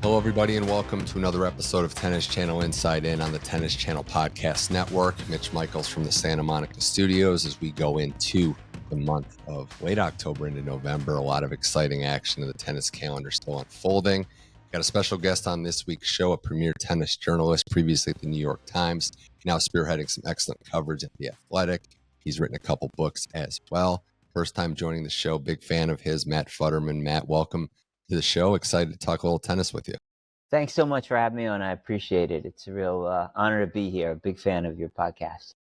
Hello, everybody, and welcome to another episode of Tennis Channel Inside In on the Tennis Channel Podcast Network. Mitch Michals from the Santa Monica studios as we go into the month of late October into November. A lot of exciting action in the tennis calendar still unfolding. Got a special guest on this week's show, a premier tennis journalist, previously at the New York Times, now spearheading some excellent coverage at The Athletic. He's written a couple books as well. First time joining the show, big fan of his, Matt Futterman. Matt, welcome to the show. Excited to talk a little tennis with you. Thanks so much for having me on. I appreciate it. It's a real honor to be here. A big fan of your podcast.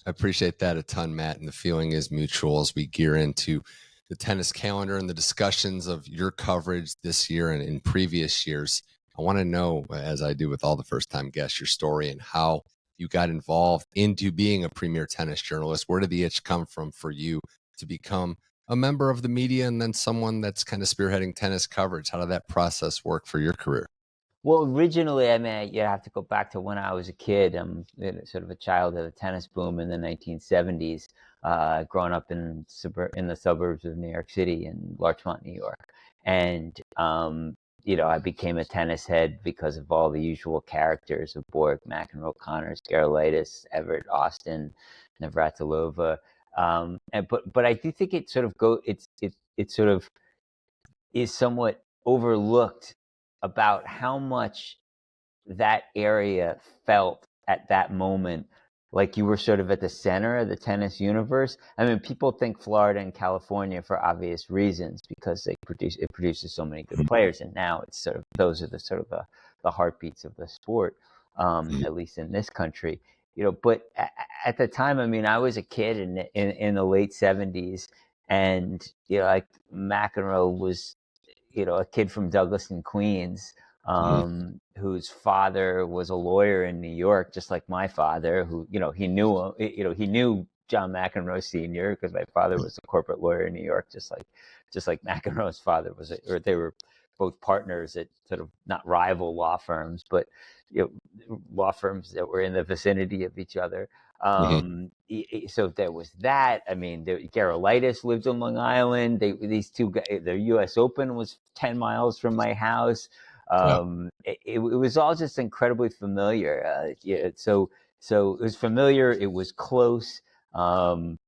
I appreciate that a ton, Matt, and the feeling is mutual as we gear into the tennis calendar and the discussions of your coverage this year and in previous years. I want to know, as I do with all the first-time guests, your story and how you got involved into being a premier tennis journalist. Where did the itch come from for you to become a member of the media and then someone that's kind of spearheading tennis coverage? How did that process work for your career? Well, originally, I mean, you have to go back to when I was a kid. I'm sort of a child of the tennis boom in the 1970s, growing up in the suburbs of New York City in Larchmont, New York. And, I became a tennis head because of all the usual characters of Borg, McEnroe, Connors, Gerulaitis, Everett, Austin, Navratilova. But I do think it sort of it sort of is somewhat overlooked about how much that area felt at that moment like you were sort of at the center of the tennis universe. I mean, people think Florida and California for obvious reasons because it produces so many good players, and now it's sort of those are the heartbeats of the sport, at least in this country. But at the time, I mean, I was a kid in the late 70s, and like McEnroe was a kid from Douglaston, Queens, whose father was a lawyer in New York, just like my father, who, he knew John McEnroe Sr. because my father was a corporate lawyer in New York, just like McEnroe's father was, or they were both partners at sort of not rival law firms, but law firms that were in the vicinity of each other. So there was that. I mean, Gerulaitis lived on Long Island. These two guys, the U.S. Open was 10 miles from my house. It was all just incredibly familiar. So it was familiar. It was close. I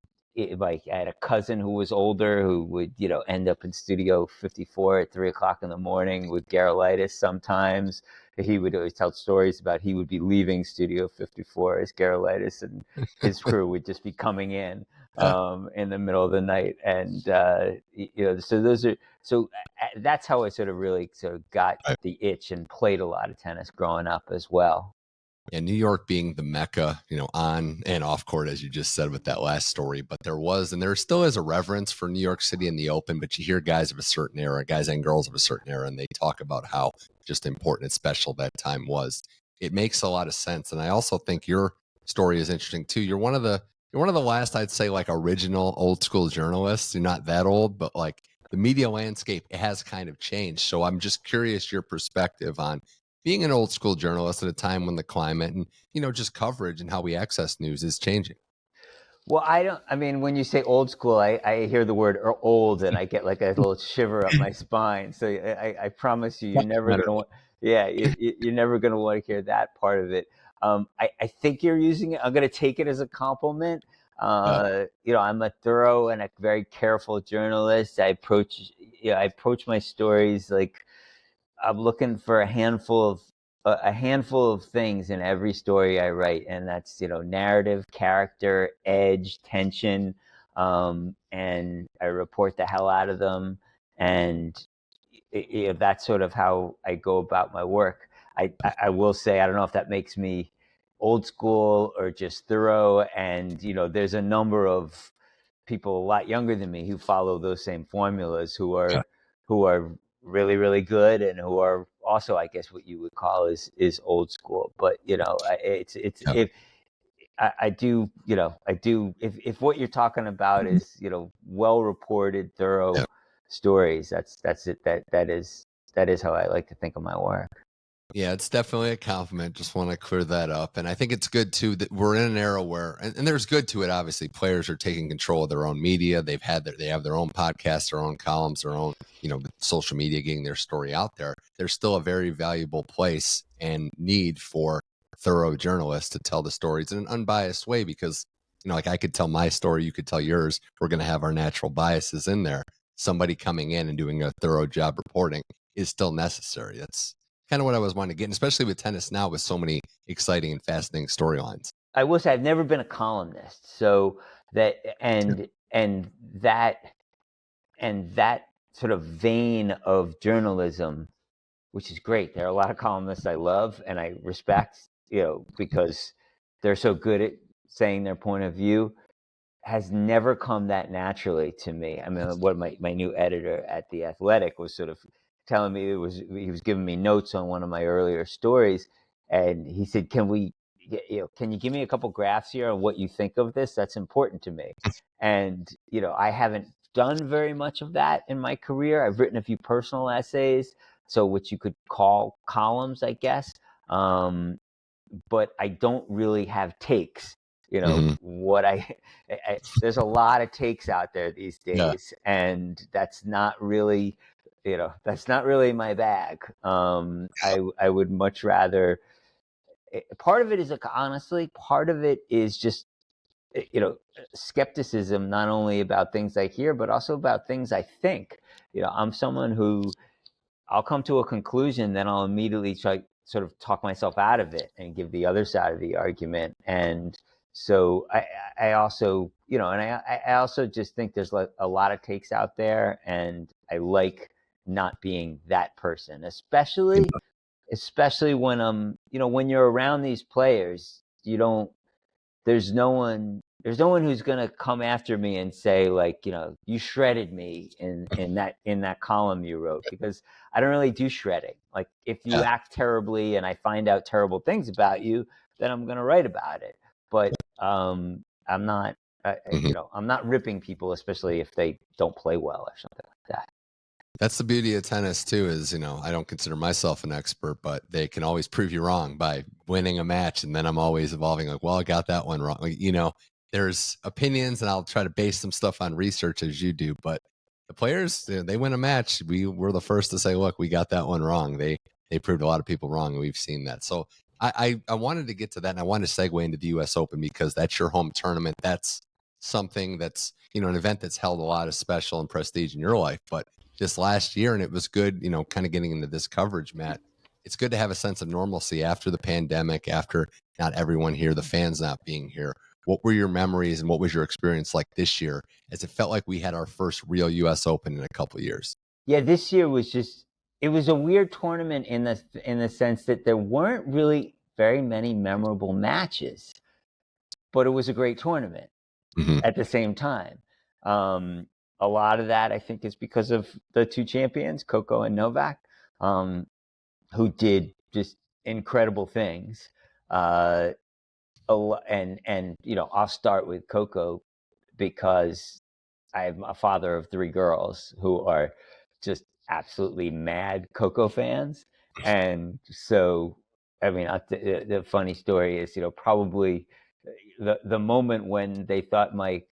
had a cousin who was older who would, end up in Studio 54 at 3:00 in the morning with Gerulaitis sometimes. He would always tell stories about he would be leaving Studio 54 as Gerulaitis and his crew would just be coming in the middle of the night. And, so that's how I sort of really sort of got the itch and played a lot of tennis growing up as well. Yeah, New York being the mecca, on and off court, as you just said with that last story. But there still is a reverence for New York City in the Open. But you hear guys of a certain era, guys and girls of a certain era, and they talk about how just important and special that time was. It makes a lot of sense. And I also think your story is interesting too. You're one of the last, I'd say, like original old school journalists. You're not that old, but like the media landscape has kind of changed. So I'm just curious your perspective on being an old school journalist at a time when the climate and, just coverage and how we access news is changing. Well, when you say old school, I hear the word old and I get like a little shiver up my spine. So I promise you, you're never going to you're never going to want to hear that part of it. I think you're using it. I'm going to take it as a compliment. I'm a thorough and a very careful journalist. I approach my stories like I'm looking for a handful of things in every story I write, and that's narrative, character, edge, tension, and I report the hell out of them, and that's sort of how I go about my work. I will say I don't know if that makes me old school or just thorough, and there's a number of people a lot younger than me who follow those same formulas who are really, really good and who are also, I guess, what you would call is old school. But if what you're talking about is well reported, thorough stories, that's it. That is how I like to think of my work. Yeah, it's definitely a compliment. Just want to clear that up. And I think it's good too that we're in an era where, and there's good to it. Obviously, players are taking control of their own media. They have their own podcasts, their own columns, their own with social media getting their story out there, there's still a very valuable place and need for thorough journalists to tell the stories in an unbiased way, because like I could tell my story, you could tell yours. We're going to have our natural biases in there. Somebody coming in and doing a thorough job reporting is still necessary. That's kind of what I was wanting to get, and especially with tennis now with so many exciting and fascinating storylines. I will say I've never been a columnist, so that and that sort of vein of journalism, which is great. There are a lot of columnists I love and I respect, because they're so good at saying their point of view, has never come that naturally to me. I mean, what my new editor at The Athletic was sort of telling me, he was giving me notes on one of my earlier stories, and he said, can you give me a couple graphs here on what you think of this? That's important to me. And, I haven't done very much of that in my career. I've written a few personal essays, so what you could call columns, I guess. But I don't really have takes. What there's a lot of takes out there these days, and that's not really my bag. I would much rather. Part of it is honestly, part of it is just skepticism, not only about things I hear, but also about things I think. I'm someone who I'll come to a conclusion, then I'll immediately try sort of talk myself out of it and give the other side of the argument. And so I also, and I also just think there's like a lot of takes out there, and I like not being that person, especially when when you're around these players, there's no one who's going to come after me and say, like, you shredded me in that column you wrote, because I don't really do shredding. Like, if you act terribly and I find out terrible things about you, then I'm going to write about it. But I'm not I'm not ripping people, especially if they don't play well or something like that. That's the beauty of tennis too, is, I don't consider myself an expert, but they can always prove you wrong by winning a match. And then I'm always evolving, like, well, I got that one wrong. Like, there's opinions, and I'll try to base some stuff on research as you do, but the players, they win a match. We're the first to say, look, we got that one wrong. They proved a lot of people wrong, and we've seen that. So I wanted to get to that, and I wanted to segue into the US Open, because that's your home tournament. That's something that's, an event that's held a lot of special and prestige in your life. But this last year, and it was good, kind of getting into this coverage, Matt, it's good to have a sense of normalcy after the pandemic, after not everyone here, the fans not being here. What were your memories, and what was your experience like this year, as it felt like we had our first real US Open in a couple of years? Yeah, this year it was a weird tournament in the sense that there weren't really very many memorable matches, but it was a great tournament at the same time. A lot of that, I think, is because of the two champions, Coco and Novak, who did just incredible things. And I'll start with Coco, because I'm a father of three girls who are just absolutely mad Coco fans. And so, I mean, the funny story is, probably the moment when they thought my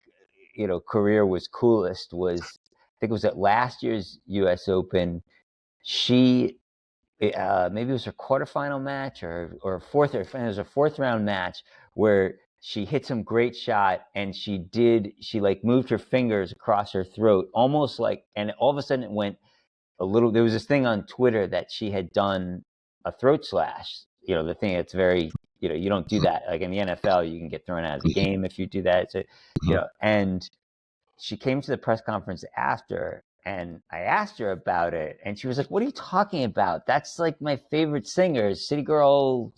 career was coolest was, I think it was at last year's US Open. She maybe it was her quarterfinal match or it was a fourth round match, where she hit some great shot, and she like moved her fingers across her throat, almost like, and all of a sudden it went a little. There was this thing on Twitter that she had done a throat slash. The thing that's very, you don't do that. Like in the NFL, you can get thrown out of the game if you do that. So, and she came to the press conference after, and I asked her about it, and she was like, "What are you talking about? That's like my favorite singers, City Girl,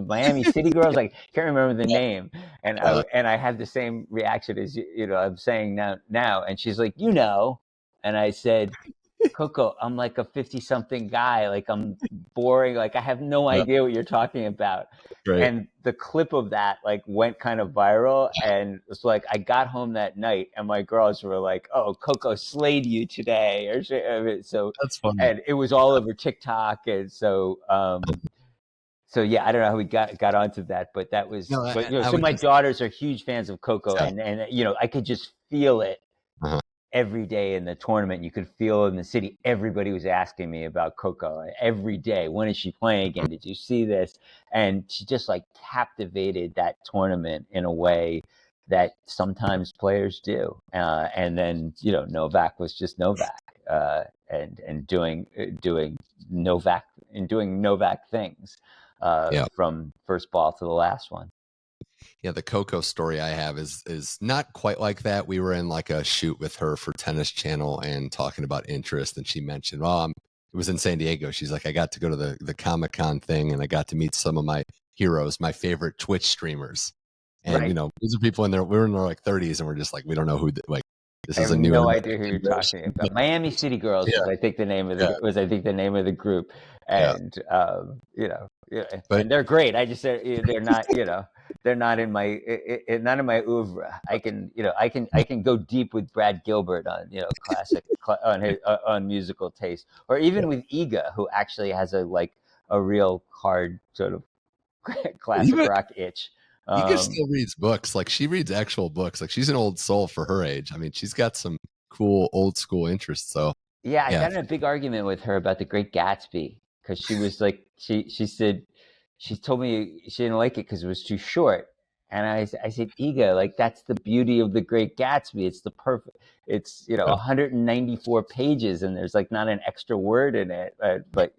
Miami City Girls." Like, can't remember the name, and I had the same reaction as I'm saying now, and she's like, and I said, Coco, I'm like a 50-something guy. Like, I'm boring. Like, I have no idea what you're talking about. Right. And the clip of that like went kind of viral. And it's like, I got home that night and my girls were like, "Oh, Coco slayed you today." So That's funny. And it was all over TikTok. And so, yeah, I don't know how we got onto that, but that was, so my daughters are huge fans of Coco, and I could just feel it. every day in the tournament, you could feel in the city, everybody was asking me about Coco every day. When is she playing again? Did you see this? And she just like captivated that tournament in a way that sometimes players do. And then, Novak was just Novak, and doing Novak things, Yeah. from first ball to the last one. Yeah, the Coco story I have is not quite like that. We were in like a shoot with her for Tennis Channel and talking about interest, and she mentioned, it was in San Diego. She's like, I got to go to the Comic-Con thing, and I got to meet some of my heroes, my favorite Twitch streamers. And Right. these are people we were in their like 30s, and we're just like, we don't know who this I is have a new no idea who you're talking about. Miami City Girls Yeah, was, I think, the name of the group, yeah. and But and they're great. I just they're not, they're not in my not in my oeuvre. I can go deep with Brad Gilbert on classic on his on musical taste, or even with Iga, who actually has a real hard sort of classic even rock itch. Ika Um, still reads books. Like she reads actual books. Like she's an old soul for her age. I mean, she's got some cool old school interests. So Yeah, I yeah, got in a big argument with her about The Great Gatsby because she was like, she said, she told me she didn't like it because it was too short, and I said, Ega, like that's the beauty of The Great Gatsby. It's the perfect. It's 194 pages, and there's like not an extra word in it, but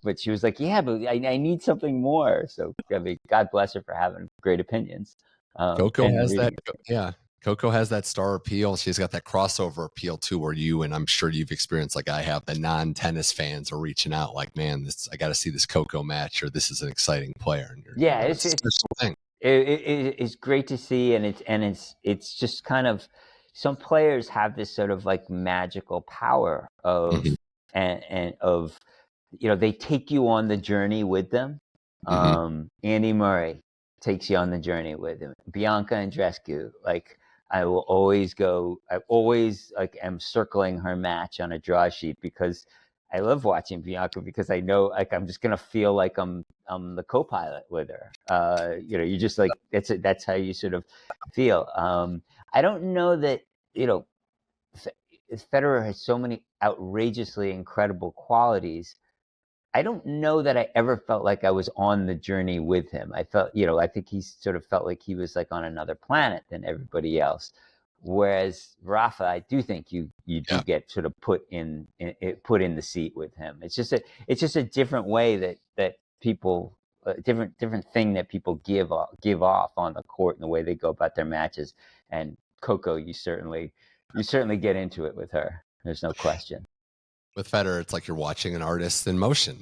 but she was like, yeah, but I need something more. So I mean, God bless her for having great opinions, Coco and has that. reading. Yeah, Coco has that star appeal. She's got that crossover appeal too, where you and I'm sure you've experienced, like I have, the non-tennis fans are reaching out, like, man, I got to see this Coco match, or this is an exciting player, and Yeah, it's a special thing. it's great to see, and it's just kind of, some players have this sort of like magical power of, Hmm. and of, they take you on the journey with them. Hmm. Andy Murray takes you on the journey with him. Bianca Andreescu, like I will always go. I always like am circling her match on a draw sheet because I love watching Bianca because I know like I'm just gonna feel like I'm the co-pilot with her. You just like that's how you sort of feel. I don't know that you know Federer has so many outrageously incredible qualities. I don't know that I ever felt like I was on the journey with him. I felt, I think he sort of felt like he was like on another planet than everybody else. Whereas Rafa, I do think you do Yeah. get sort of put in the seat with him. It's just a different way that people, different thing that people give off on the court and the way they go about their matches. And Coco, you certainly get into it with her. There's no question. With Federer, it's like you're watching an artist in motion.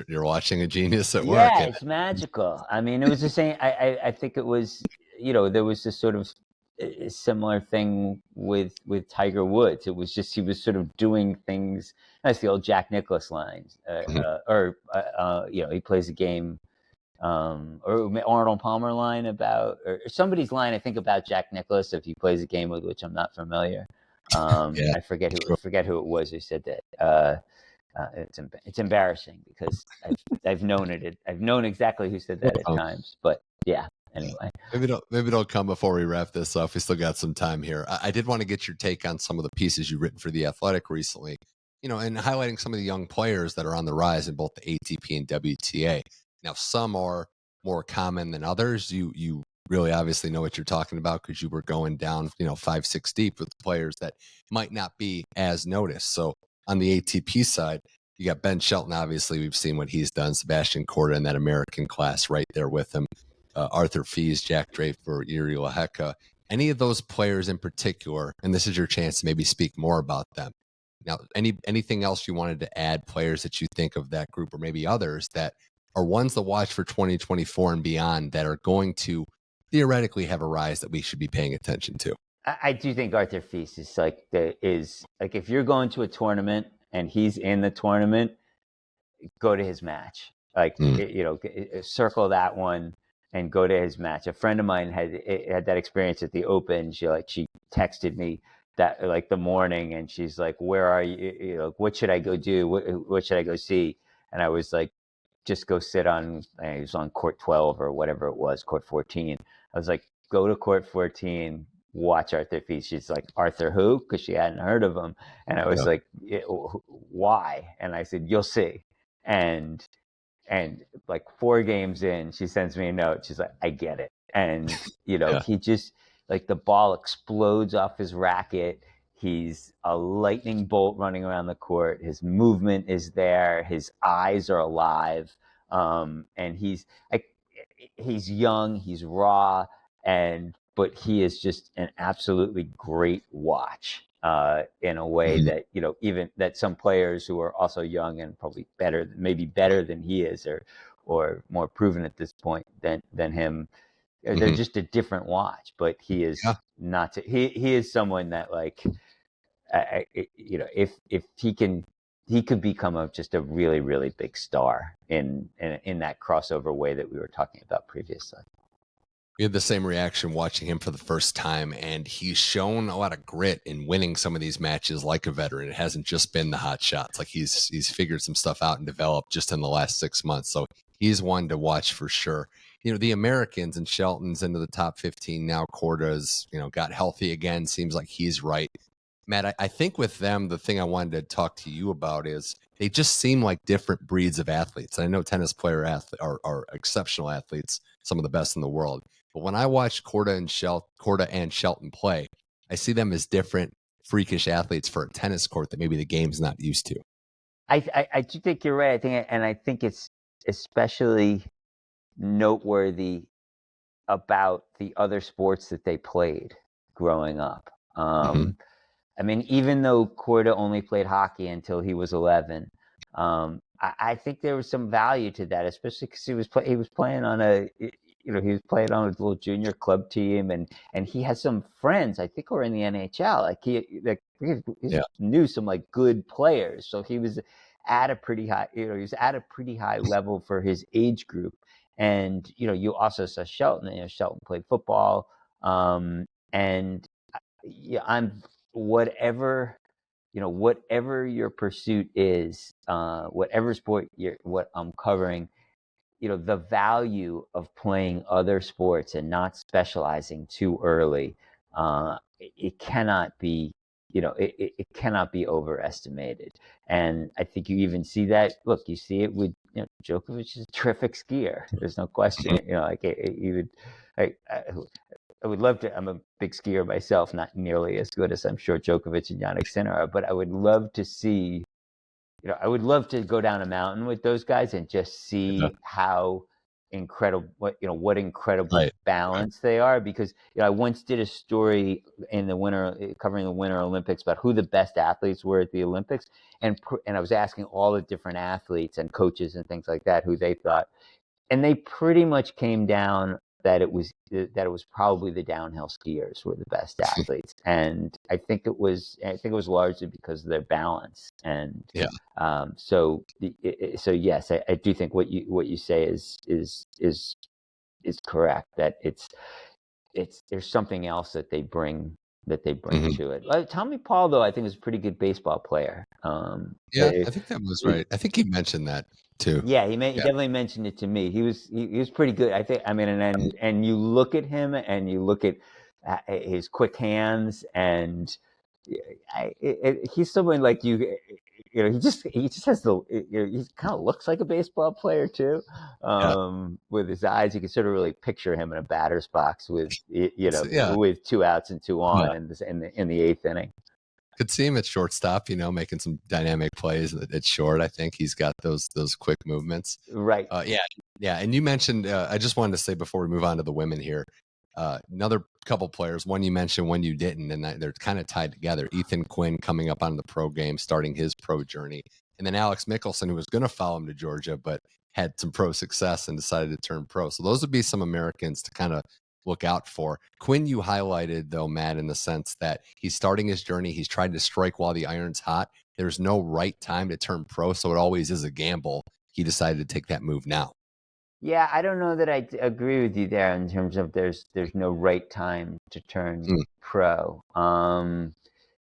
You're watching a genius at work, Yeah, and it's magical. I mean, it was the same. I think it was, there was this sort of similar thing with Tiger Woods. It was just he was sort of doing things. That's the old Jack Nicklaus lines, Mhm. he plays a game, or Arnold Palmer line about, or somebody's line I think about Jack Nicklaus if he plays a game with which I'm not familiar. Yeah, I forget who it was who said that. It's embarrassing because I've known it. I've known exactly who said that at well, times. But yeah. Anyway. maybe it'll come before we wrap this up. We still got some time here. I did want to get your take on some of the pieces you've written for The Athletic recently, and highlighting some of the young players that are on the rise in both the ATP and WTA. Now, some are more common than others. You really obviously know what you're talking about because you were going down, 5, 6 deep with players that might not be as noticed. So on the ATP side, you got Ben Shelton. Obviously, we've seen what he's done. Sebastian Korda in that American class right there with him. Arthur Fees, Jack Draper, Yuri Laheka, any of those players in particular, and this is your chance to maybe speak more about them. Now, anything else you wanted to add, players that you think of that group, or maybe others that are ones to watch for 2024 and beyond that are going to theoretically have a rise that we should be paying attention to? I do think Arthur Feast is like if you're going to a tournament and he's in the tournament, go to his match. Like Mm. circle that one and go to his match. A friend of mine had that experience at the Open. She texted me that like the morning, and she's like, "Where are you? What should I go do? What should I go see?" And I was like, "Just go sit on." It was on court 12 or whatever it was, court 14. I was like, "Go to court 14." watch Arthur Fils. She's like, Arthur who? Because she hadn't heard of him. And I was Yeah. like, why? And I said, you'll see. And like 4 games in, she sends me a note. She's like, I get it. And, Yeah. he just, like, the ball explodes off his racket. He's a lightning bolt running around the court. His movement is there. His eyes are alive. And he's like, he's young, he's raw, but he is just an absolutely great watch, in a way Mhm. that, even that some players who are also young and probably maybe better than he is, or more proven at this point than him, they're Mhm. just a different watch. But he is Yeah. not. He is someone that, like, if he could become just a really, really big star in that crossover way that we were talking about previously. We had the same reaction watching him for the first time, and he's shown a lot of grit in winning some of these matches like a veteran. It hasn't just been the hot shots. Like he's figured some stuff out and developed just in the last 6 months. So he's one to watch for sure. The Americans, and Shelton's into the top 15 now. Korda's, got healthy again. Seems like he's right. Matt, I think with them, the thing I wanted to talk to you about is they just seem like different breeds of athletes. I know tennis player are exceptional athletes, some of the best in the world. But when I watch Korda and Shelton play, I see them as different freakish athletes for a tennis court that maybe the game's not used to. I do think you're right. I think it's especially noteworthy about the other sports that they played growing up. Mm-hmm. I mean, even though Korda only played hockey until he was 11, I think there was some value to that, especially because he was playing on he was playing on a little junior club team, and he has some friends, I think, who are in the NHL. He Yeah. knew some, like, good players, so he was at a pretty high, he was at a pretty high level for his age group. And you also saw Shelton. Shelton played football, and yeah, I'm whatever whatever your pursuit is, whatever sport what I'm covering, the value of playing other sports and not specializing too early, it cannot be, it cannot be overestimated. And I think you even see that. Look, you see it with, Djokovic is a terrific skier. There's no question. Like, he would. I would love to. I'm a big skier myself, not nearly as good as I'm sure Djokovic and Yannick Sinner are, but I would love to see, I would love to go down a mountain with those guys and just Yeah. see how incredible, what incredible Right. Right. balance they are. Because, I once did a story in the winter, covering the Winter Olympics, about who the best athletes were at the Olympics, and I was asking all the different athletes and coaches and things like that who they thought, and they pretty much came down that it was probably the downhill skiers were the best athletes. And I think it was largely because of their balance. And Yeah. so yes, I do think what you say is correct, that there's something else that they bring Mhm. to it. Tommy Paul, though, I think, is a pretty good baseball player. Yeah. I think that was right. I think he mentioned that too. Yeah, he Yeah. definitely mentioned it to me. He was pretty good, I think. I mean, and you look at him, and you look at his quick hands, and he's someone like you. He just has he kind of looks like a baseball player too. Yeah. With his eyes, you can sort of really picture him in a batter's box with Yeah. with 2 outs and 2 Yeah. on in the 8th inning. Could see him at shortstop, making some dynamic plays at short. I think he's got those quick movements. Right. Yeah, yeah. And you mentioned, I just wanted to say before we move on to the women here, another couple players. One you mentioned, one you didn't, and they're kind of tied together. Ethan Quinn coming up on the pro game, starting his pro journey, and then Alex Mickelson, who was going to follow him to Georgia, but had some pro success and decided to turn pro. So those would be some Americans to kind of look out for. Quinn, you highlighted, though, Matt, in the sense that he's starting his journey. He's tried to strike while the iron's hot. There's no right time to turn pro, so it always is a gamble. He decided to take that move now. Yeah, I don't know that I agree with you there in terms of there's no right time to turn Mm, pro.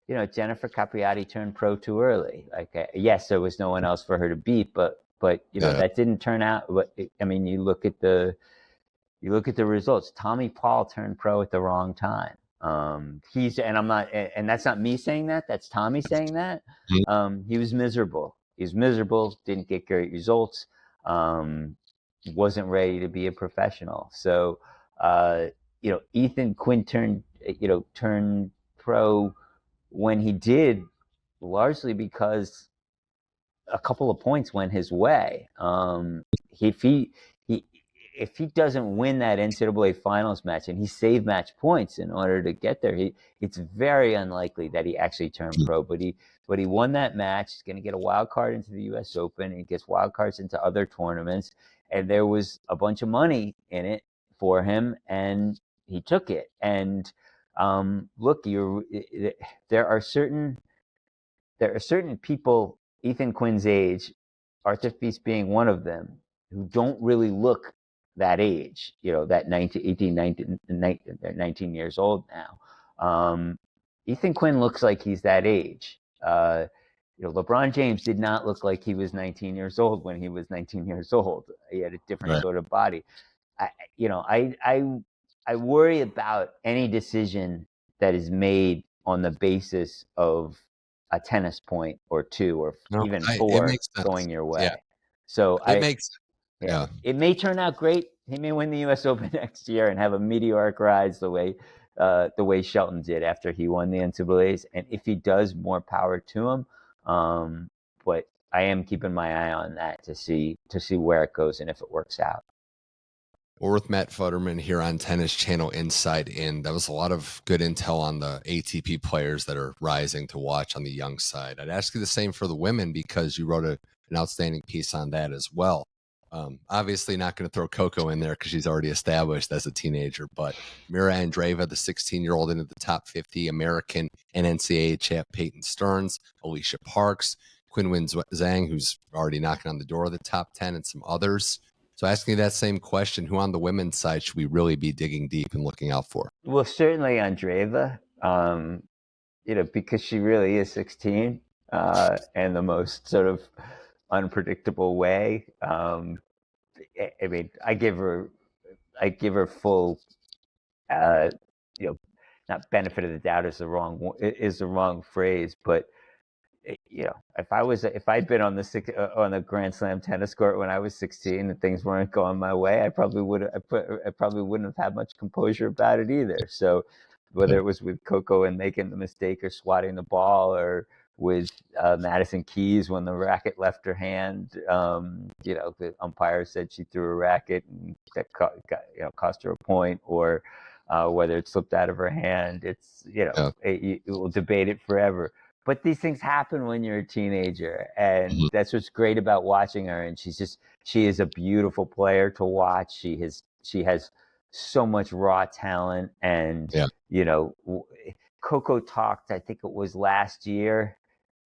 Jennifer Capriati turned pro too early. Like, yes, there was no one else for her to beat, but yeah. that didn't turn out. But I mean, you look at the results. Tommy Paul turned pro at the wrong time. And I'm not, and that's not me saying that. That's Tommy saying that. He was miserable. He was miserable. Didn't get great results. Wasn't ready to be a professional. So, Ethan Quinn turned pro when he did, largely because a couple of points went his way. If he doesn't win that NCAA finals match, and he saved match points in order to get there, it's very unlikely that he actually turned pro. But he won that match. He's going to get a wild card into the U.S. Open. He gets wild cards into other tournaments, and there was a bunch of money in it for him, and he took it. And look, there are certain people Ethan Quinn's age, Arthur Feast being one of them, who don't really look that age, that 19 years old now. Ethan Quinn looks like he's that age. LeBron James did not look like he was 19 years old when he was 19 years old. He had a different sort of body. I worry about any decision that is made on the basis of a tennis point or two or even four going your way. Yeah. So it makes yeah. It may turn out great. He may win the U.S. Open next year and have a meteoric rise the way Shelton did after he won the NCAAs. And if he does, more power to him. But I am keeping my eye on that to see where it goes and if it works out. We're with Matt Futterman here on Tennis Channel Inside In. That was a lot of good intel on the ATP players that are rising to watch on the young side. I'd ask you the same for the women because you wrote an outstanding piece on that as well. Obviously not going to throw Coco in there because she's already established as a teenager, but Mira Andreeva, the 16-year-old into the top 50, American and NCAA champ Peyton Stearns, Alicia Parks, Qinwen Zhang, who's already knocking on the door of the top 10, and some others. So asking you that same question, who on the women's side should we really be digging deep and looking out for? Well, certainly Andreeva, because she really is 16 and the most sort of unpredictable way. I mean, I give her full, not benefit of the doubt is the wrong phrase, but if I'd been on the Grand Slam tennis court when I was 16 and things weren't going my way, I probably wouldn't have had much composure about it either. So whether it was with Coco and making the mistake or swatting the ball, or with Madison Keys when the racket left her hand, the umpire said she threw a racket and that cost her a point, or whether it slipped out of her hand, we'll debate it forever. But these things happen when you're a teenager, and that's what's great about watching her. And she is a beautiful player to watch. She has so much raw talent, and Coco talked, I think it was last year.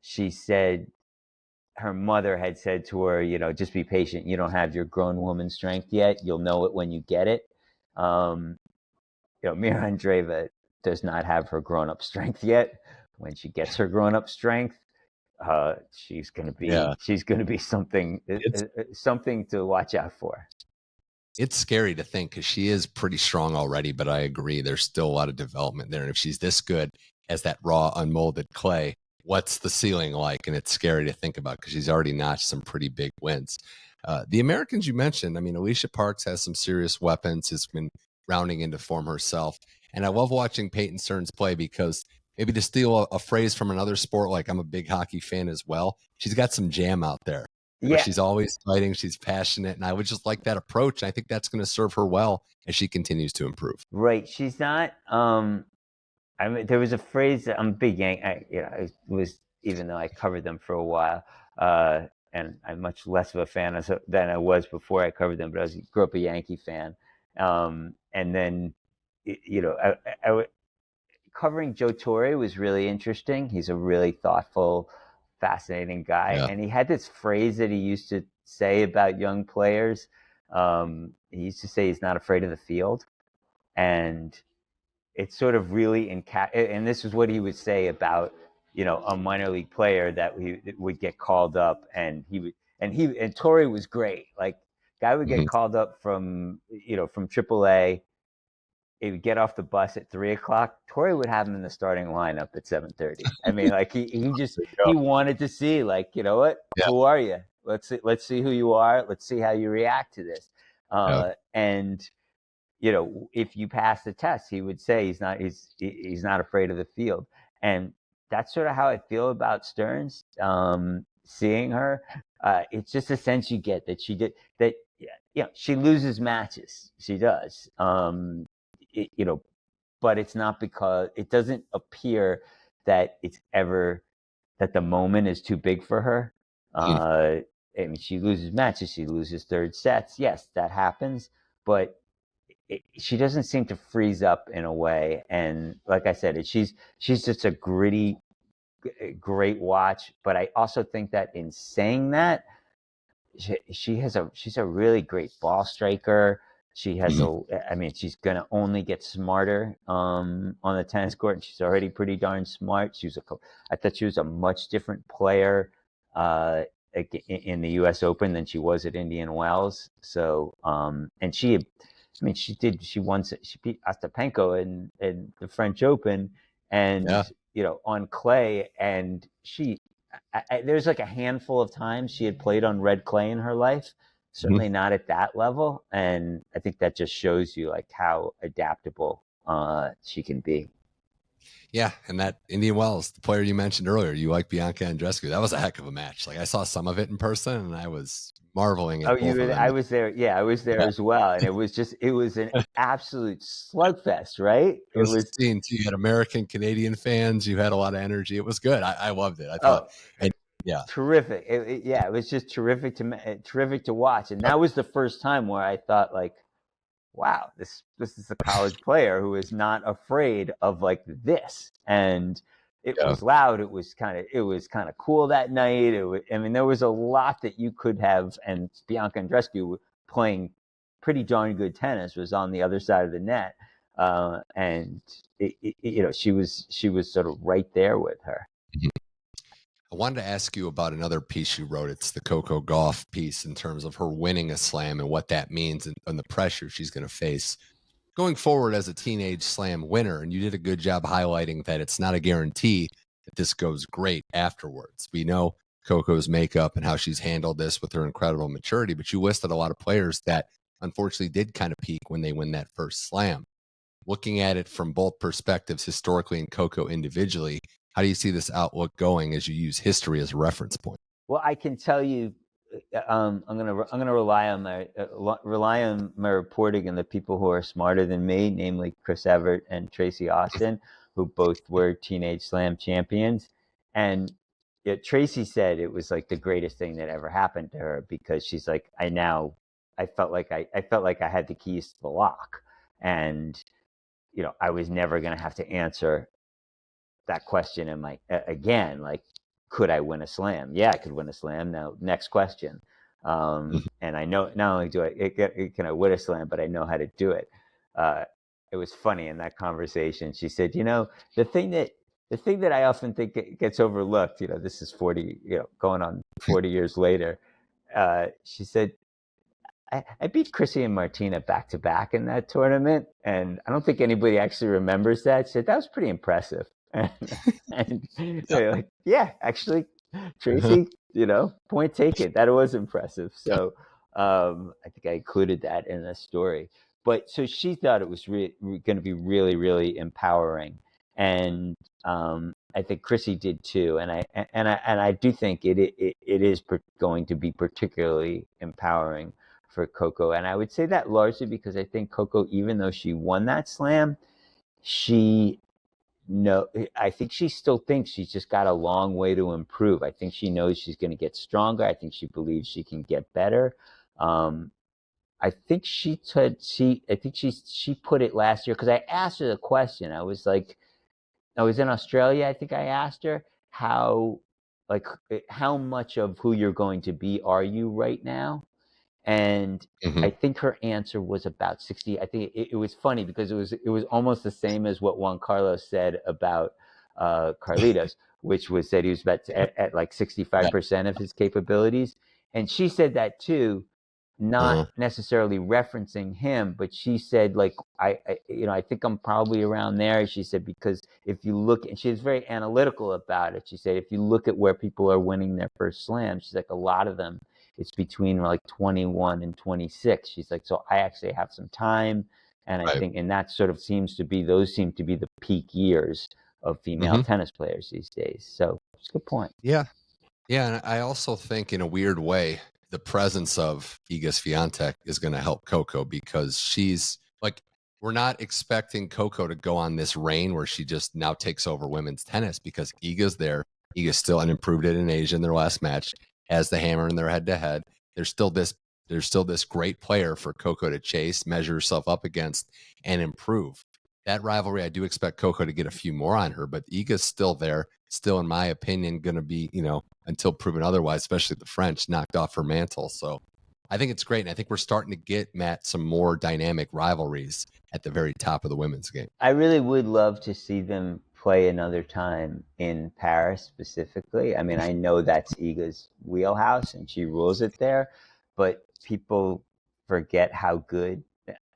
She said her mother had said to her, just be patient. You don't have your grown woman strength yet. You'll know it when you get it. Mira Andreeva does not have her grown-up strength yet. When she gets her grown-up strength, she's going to be something to watch out for. It's scary to think because she is pretty strong already, but I agree there's still a lot of development there. And if she's this good as that raw, unmolded clay, what's the ceiling like? And it's scary to think about because she's already notched some pretty big wins. The Americans you mentioned, I mean, Alicia Parks has some serious weapons, has been rounding into form herself. And I love watching Peyton Stearns play because maybe to steal a phrase from another sport, like I'm a big hockey fan as well, she's got some jam out there. Yeah. She's always fighting. She's passionate. And I would just like that approach. I think that's going to serve her well as she continues to improve. Right. She's not, I mean, there was a phrase that I'm a big it was, even though I covered them for a while, and I'm much less of a fan than I was before I covered them, but I grew up a Yankee fan. And then, covering Joe Torre was really interesting. He's a really thoughtful, fascinating guy. Yeah. And he had this phrase that he used to say about young players. He used to say he's not afraid of the field. And it's sort of really and this is what he would say about, a minor league player that would get called up, and Torre was great. Like, guy would get called up from AAA, he would get off the bus at 3 o'clock. Tori would have him in the starting lineup at 7:30. I mean, like he wanted to see, like, you know what, Yeah. who are you? Let's see who you are. Let's see how you react to this. And you know, if you pass the test, he would say he's not afraid of the field. And that's sort of how I feel about Stearns. Seeing her, it's just a sense you get that she did that. You know, she loses matches. She does. You know, but it's not because it doesn't appear that it's ever that the moment is too big for her. I mean, she loses matches. She loses third sets. Yes, that happens, but she doesn't seem to freeze up in a way. And like I said, she's just a gritty, great watch. But I also think that in saying that, she's a really great ball striker. She has I mean, she's gonna only get smarter on the tennis court, and she's already pretty darn smart. I thought she was a much different player in the U.S. Open than she was at Indian Wells. So, and she beat Ostapenko in the French Open, and you know, on clay, and there's like a handful of times she had played on red clay in her life, certainly not at that level. And I think that just shows you like how adaptable she can be. Yeah, and that Indian Wells, the player you mentioned earlier, you like Bianca Andreescu. That was a heck of a match. Like I saw some of it in person, and I was marveling at both of them. I was there. Yeah, I was there as well, and it was an absolute slugfest, right? It was a scene too. You had American, Canadian fans. You had a lot of energy. It was good. I loved it. I thought, terrific. It was just terrific to watch, and that was the first time where I thought, like, wow, this is a college player who is not afraid of like this. And it was loud. It was kind of cool that night. I mean, there was a lot that you could have, and Bianca Andreescu playing pretty darn good tennis was on the other side of the net. And you know, she was sort of right there with her. I wanted to ask you about another piece you wrote. It's the Coco Gauff piece in terms of her winning a slam and what that means and the pressure she's going to face going forward as a teenage slam winner. And you did a good job highlighting that it's not a guarantee that this goes great afterwards. We know Coco's makeup and how she's handled this with her incredible maturity, but you listed a lot of players that unfortunately did kind of peak when they win that first slam. Looking at it from both perspectives, historically and Coco individually, how do you see this outlook going as you use history as a reference point? Well, I can tell you, I'm gonna rely on my reporting and the people who are smarter than me, namely Chris Evert and Tracy Austin, who both were teenage slam champions. And Tracy said it was like the greatest thing that ever happened to her, because she's like, I felt like I had the keys to the lock, and you know, I was never gonna have to answer that question in my again, like, could I win a slam? Yeah, I could win a slam. Now, next question. And I know not only can I win a slam, but I know how to do it. It was funny in that conversation. She said, you know, the thing that I often think gets overlooked, you know, this is 40, you know, going on 40 years later. She said, I beat Chrissy and Martina back to back in that tournament, and I don't think anybody actually remembers that. She said that was pretty impressive. And they're like, yeah, actually, Tracy, you know, point taken. That was impressive. So I think I included that in the story. But so she thought it was going to be really, really empowering, and I think Chrissy did too. And I do think it is going to be particularly empowering for Coco. And I would say that largely because I think Coco, even though she won that slam, I think she still thinks she's just got a long way to improve. I think she knows she's going to get stronger. I think she believes she can get better. I think she put it last year, because I asked her the question. I was in Australia. I think I asked her how much of who you're going to be are you right now? And I think her answer was about 60. I think it was funny because it was almost the same as what Juan Carlos said about Carlitos, which was that he was about at like 65% of his capabilities. And she said that too, not necessarily referencing him, but she said, like, I think I'm probably around there. She said, because if you look, and she's very analytical about it. She said, if you look at where people are winning their first slam, she's like, a lot of them, it's between like 21 and 26. She's like, so I actually have some time. And I think, and that sort of seems to be, those seem to be the peak years of female tennis players these days. So it's a good point. Yeah. Yeah. And I also think in a weird way, the presence of Iga Swiatek is going to help Coco, because she's like, we're not expecting Coco to go on this reign where she just now takes over women's tennis, because Iga's there. Iga's still unimproved it in Asia in their last match, has the hammer in their head to head. There's still this great player for Coco to chase, measure herself up against, and improve. That rivalry, I do expect Coco to get a few more on her, but Iga's still there, still, in my opinion, going to be, until proven otherwise, especially the French, knocked off her mantle. So I think it's great. And I think we're starting to get, Matt, some more dynamic rivalries at the very top of the women's game. I really would love to see them play another time in Paris specifically. I mean, I know that's Iga's wheelhouse and she rules it there, but people forget how good.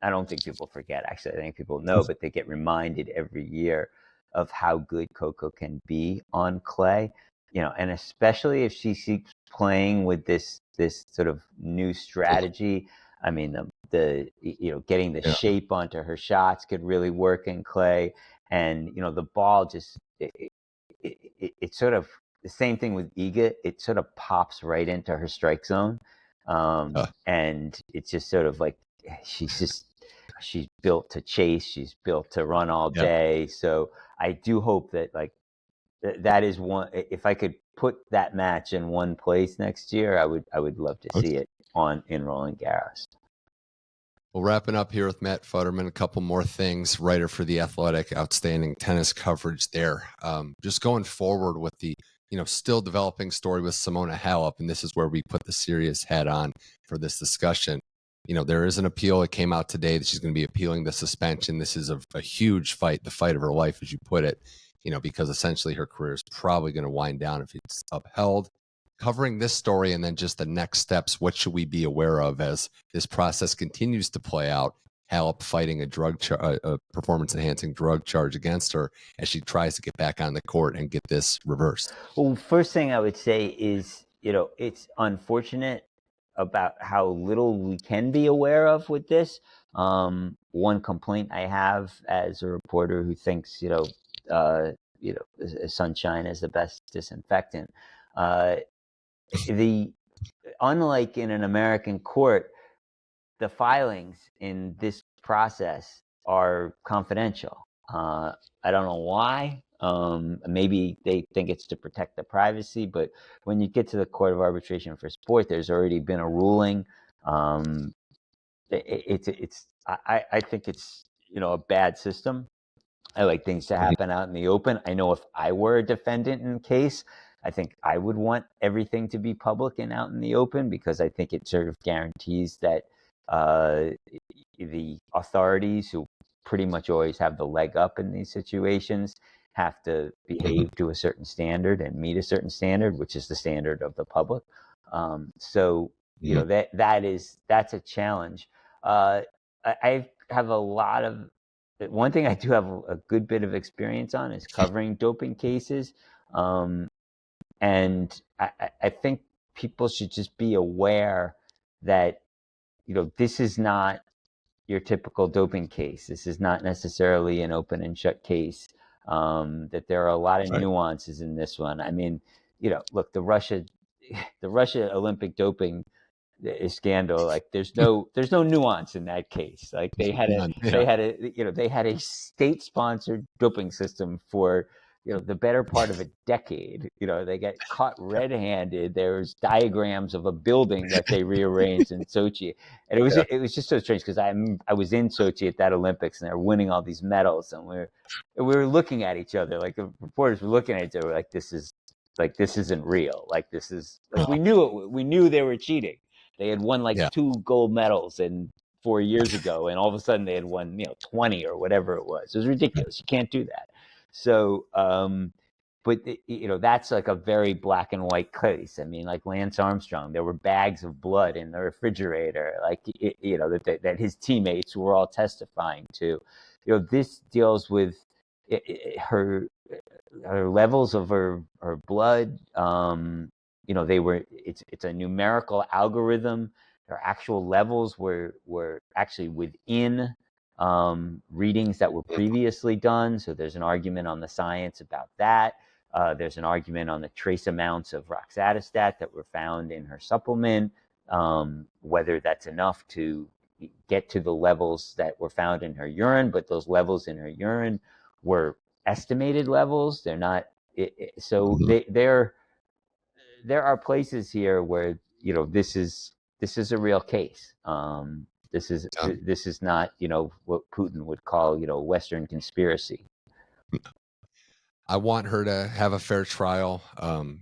I don't think people forget, actually. I think people know, but they get reminded every year of how good Coco can be on clay, and especially if she keeps playing with this sort of new strategy. I mean, the getting the shape onto her shots could really work in clay, and the ball just it's sort of the same thing with Iga. It sort of pops right into her strike zone, and it's just sort of like she's built to chase. She's built to run all day. So I do hope that, like, that is one. If I could put that match in one place next year, I would love to see it in Roland Garros. Well, wrapping up here with Matt Futterman, a couple more things. Writer for The Athletic, outstanding tennis coverage there. Just going forward with the still developing story with Simona Halep, and this is where we put the serious head on for this discussion. There is an appeal that came out today that she's going to be appealing the suspension. This is a huge fight, the fight of her life, as you put it, because essentially her career is probably going to wind down if it's upheld. Covering this story and then just the next steps, what should we be aware of as this process continues to play out? Halep fighting a performance-enhancing drug charge against her as she tries to get back on the court and get this reversed. Well, first thing I would say is, it's unfortunate about how little we can be aware of with this. One complaint I have as a reporter who thinks, sunshine is the best disinfectant. Unlike in an American court, the filings in this process are confidential. I don't know why. Maybe they think it's to protect the privacy, but when you get to the Court of Arbitration for Sport, there's already been a ruling. I think it's a bad system. I like things to happen out in the open. I know if I were a defendant in a case, I think I would want everything to be public and out in the open, because I think it sort of guarantees that the authorities, who pretty much always have the leg up in these situations, have to behave to a certain standard and meet a certain standard, which is the standard of the public. So that's a challenge. I have a lot of. One thing I do have a good bit of experience on is covering doping cases. And I think people should just be aware that, this is not your typical doping case. This is not necessarily an open and shut case. That there are a lot of nuances in this one. I mean, look, the Russia Olympic doping scandal, like there's no nuance in that case. Like they had a state sponsored doping system for the better part of a decade. They got caught red-handed. There's diagrams of a building that they rearranged in Sochi, and it was just so strange, because I was in Sochi at that Olympics, and they were winning all these medals, and we were looking at each other, like the reporters were looking at each other, like this isn't real. Like this is like we knew they were cheating. They had won 2 gold medals 4 years ago, and all of a sudden they had won 20 or whatever it was. It was ridiculous. You can't do that. So but that's like a very black and white case. I mean, like Lance Armstrong, there were bags of blood in the refrigerator, like that his teammates were all testifying to. This deals with her levels of her blood. It's a numerical algorithm. Their actual levels were actually within readings that were previously done. So there's an argument on the science about that. There's an argument on the trace amounts of roxadustat that were found in her supplement, whether that's enough to get to the levels that were found in her urine, but those levels in her urine were estimated levels. They're not. There are places here where this is a real case. This is not what Putin would call Western conspiracy. I want her to have a fair trial.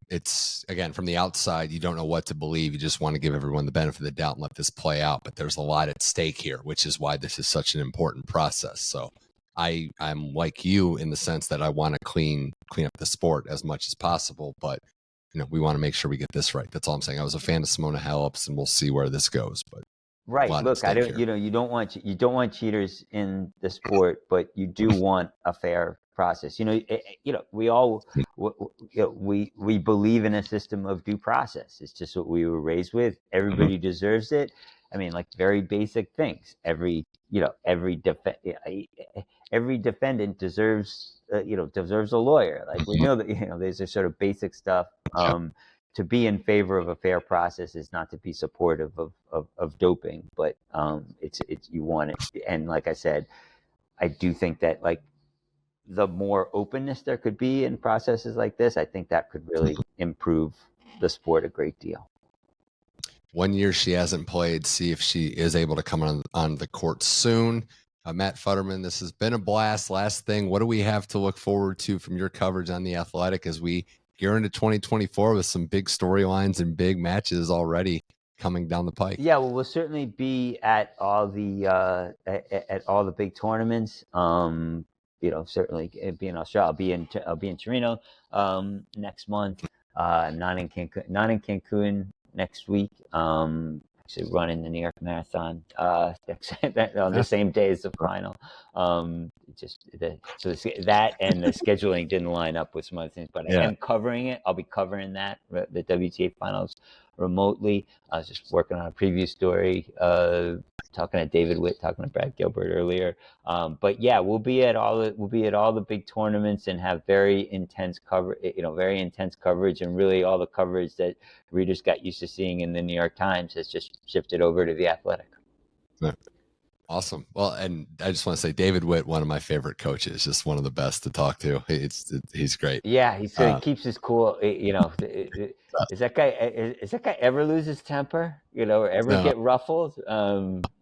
It's, again, from the outside, you don't know what to believe. You just want to give everyone the benefit of the doubt and let this play out. But there's a lot at stake here, which is why this is such an important process. So I'm like you in the sense that I want to clean up the sport as much as possible. But we want to make sure we get this right. That's all I'm saying. I was a fan of Simona Halep, and we'll see where this goes. But right, look, I don't. You don't want cheaters in the sport, but you do want a fair process. We all we believe in a system of due process. It's just what we were raised with. Everybody deserves it. I mean, like very basic things. Every defendant deserves a lawyer. Like we know that these are sort of basic stuff. To be in favor of a fair process is not to be supportive of doping, but it's you want it. And like I said, I do think that like the more openness there could be in processes like this, I think that could really improve the sport a great deal. 1 year she hasn't played. See if she is able to come on the court soon. Matt Futterman, this has been a blast. Last thing, what do we have to look forward to from your coverage on The Athletic as we gear into 2024 with some big storylines and big matches already coming down the pike? Yeah, well, we'll certainly be at all the big tournaments. Certainly be in Australia. I'll be in Torino next month. I'm not in Cancun next week. Actually running the New York Marathon on the same day as the final. That and the scheduling didn't line up with some other things, but I am covering it. I'll be covering that, the WTA finals, remotely. I was just working on a preview story, talking to David Witt, talking to Brad Gilbert earlier. But yeah, we'll be at all the big tournaments and have very intense coverage, and really all the coverage that readers got used to seeing in the New York Times has just shifted over to The Athletic. Awesome. Well, and I just want to say David Witt, one of my favorite coaches, just one of the best to talk to. He's great. Yeah, he keeps his cool. Is that guy ever lose his temper? Or ever get ruffled?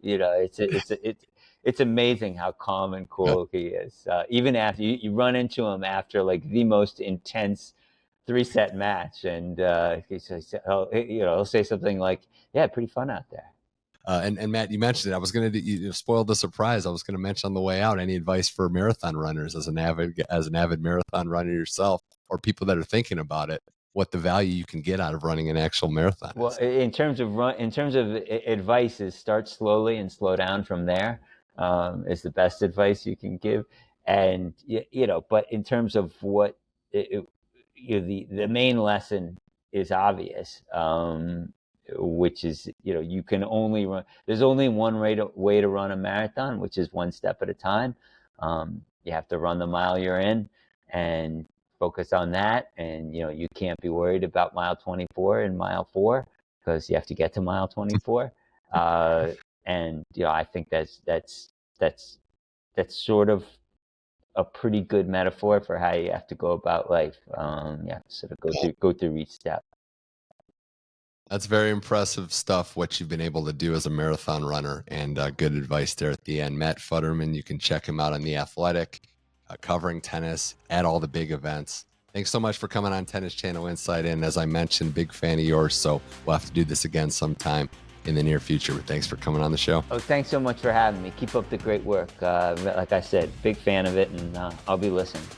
It's amazing how calm and cool he is. Even after you run into him after like the most intense 3-set match, and he'll say something like, "Yeah, pretty fun out there." And Matt, you mentioned it. I was going to you spoiled the surprise. I was going to mention on the way out, any advice for marathon runners as an avid marathon runner yourself, or people that are thinking about it, what the value you can get out of running an actual marathon well, is? in terms of advice, is start slowly and slow down from there. Is the best advice you can give. And but in terms of what the main lesson is obvious, which is you can only run. There's only one way to run a marathon, which is one step at a time. You have to run the mile you're in and focus on that, and you can't be worried about mile 24 and mile 4 because you have to get to mile 24. And I think that's sort of a pretty good metaphor for how you have to go about life. You have to sort of go through each step. That's very impressive stuff, what you've been able to do as a marathon runner, and good advice there at the end. Matt Futterman, you can check him out on The Athletic, covering tennis at all the big events. Thanks so much for coming on Tennis Channel Inside In. As I mentioned, big fan of yours, so we'll have to do this again sometime in the near future. But thanks for coming on the show. Oh, thanks so much for having me. Keep up the great work. Like I said, big fan of it, and I'll be listening.